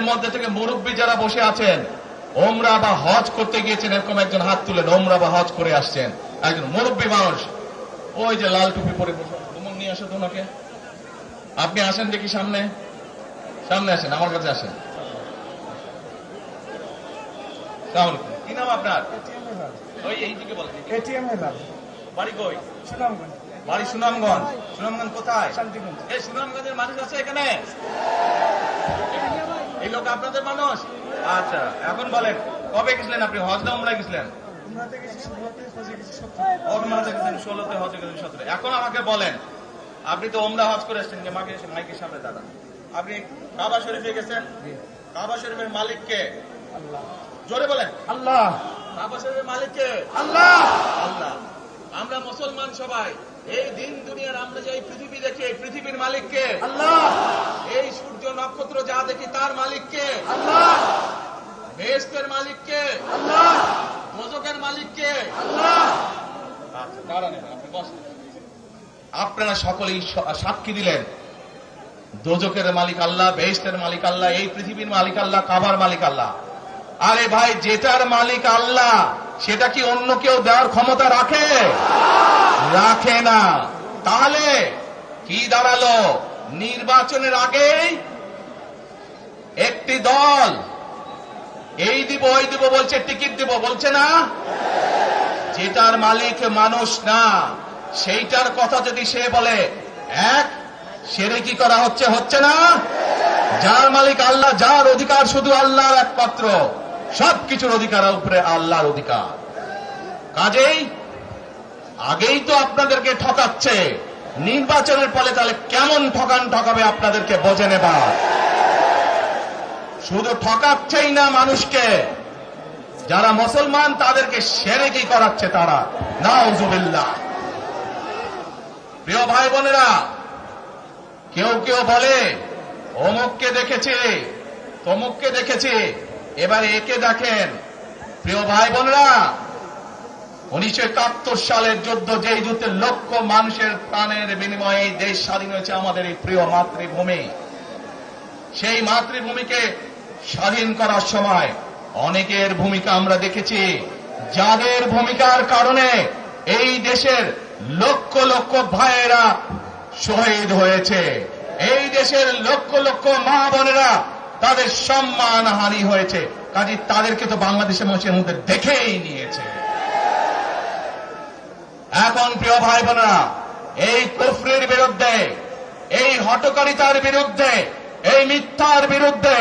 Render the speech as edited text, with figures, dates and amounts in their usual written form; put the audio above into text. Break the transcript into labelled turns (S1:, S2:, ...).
S1: মধ্যে থেকে মুরব্বী যারা বসে আছেন, ওমরা বা হজ করতে গিয়েছেন, এরকম একজন হাত তুলেন। ওমরা বা হজ করে আসছেন, একজন মুরব্বী মানুষ, ওই যে লাল টুপি পরে বসে, তোমার নিয়ে আসো তো ওনাকে। আপনি আসেন দেখি সামনে, সামনে আসেন, আমার কাছে আসেন। কি নাম আপনার? ওই এইদিকে বলেন। বাড়ি কই?
S2: সুনামগঞ্জ।
S1: বাড়ি সুনামগঞ্জ। সুনামগঞ্জ কোথায়?
S2: শান্তিগঞ্জ।
S1: এই সুনামগঞ্জের মানুষ আছে এখানে? এই লোক আপনাদের মানুষ? আচ্ছা, এখন বলেন, কবে গেছিলেন আপনি? হজ না উমরায় গেছিলেন?
S2: উমরাতে গেছি 16তে, হজে গেছি 17।
S1: উমরাতে গেছেন 16তে, হজে গেছেন 17। এখন আমাকে বলেন, আপনি তো উমরা হজ করে এসেছেন, যে মাকে এসে মাইকের সামনে দাঁড়ান। আপনি কাবা শরীফে গেছেন, কাবা শরীফের মালিক কে?
S2: আল্লাহ।
S1: জোরে বলেন।
S2: আল্লাহ।
S1: কাবা শরীফের মালিক কে?
S2: আল্লাহ।
S1: আল্লাহ। আমরা মুসলমান সবাই, এই দিন দুনিয়ার আমরা যে এই পৃথিবী দেখি, এই পৃথিবীর মালিক কে?
S2: আল্লাহ।
S1: এই সূর্য নক্ষত্র যা দেখি তার মালিক কে?
S2: আল্লাহ।
S1: বেহেশতের মালিক কে?
S2: আল্লাহ।
S1: দোজখের মালিক কে?
S2: আল্লাহ।
S1: আচ্ছা, দাঁড়ান, আপনি বসেন। আপনারা সকলেই সাক্ষী দিলেন, দোজখের মালিক আল্লাহ, বেহেশতের মালিক আল্লাহ, এই পৃথিবীর মালিক আল্লাহ, কাবার মালিক আল্লাহ। আরে ভাই, যেটার মালিক আল্লাহ, সেটা কি অন্য কেউ দেওয়ার ক্ষমতা রাখে? রাখে না। তাহলে কি দাঁড়ালো? নির্বাচনের আগেই একটি দল এই দিব ওই দিব বলছে, টিকিট দিব বলছে না? যেটার মালিক মানুষ না, সেইটার কথা যদি সে বলে, এক সেরে কি করা হচ্ছে? হচ্ছে না? যার মালিক আল্লাহ, যার অধিকার শুধু আল্লাহর একমাত্র, সবকিছুর অধিকার উপরে আল্লাহর অধিকার। কাজেই আগেই তো আপনাদেরকে ঠকাচ্ছে, নির্বাচনের ফলে তাহলে কেমন ঠকাবে আপনাদেরকে বোঝে নেবার। শুধু ঠকাচ্ছেই না মানুষকে, যারা মুসলমান তাদেরকে শিরকি করাচ্ছে তারা। নাউজুবিল্লাহ। প্রিয় ভাই বোনেরা, কেউ কেউ বলে অমুককে দেখেছে, তমুককে দেখেছে, এবার একে দেখেন। প্রিয় ভাই বোনেরা, 1971 সালের যুদ্ধ, যেই যুদ্ধে লক্ষ মানুষের প্রাণের বিনিময়ে এই দেশ স্বাধীন হয়েছে, আমাদের এই প্রিয় মাতৃভূমি, সেই মাতৃভূমিকে স্বাধীন করার সময় অনেকের ভূমিকা আমরা দেখেছি, যাদের ভূমিকার কারণে এই দেশের লক্ষ লক্ষ ভাইয়েরা শহীদ হয়েছে, এই দেশের লক্ষ লক্ষ মা বোনেরা তাদের সম্মান হানি হয়েছে। কাজে তাদেরকে তো বাংলাদেশের মানুষের মধ্যে দেখেই নিয়েছে। এখন প্রিয় ভাই বোনেরা, এই কুফরির বিরুদ্ধে, এই হঠকারিতার বিরুদ্ধে, এই মিথ্যার বিরুদ্ধে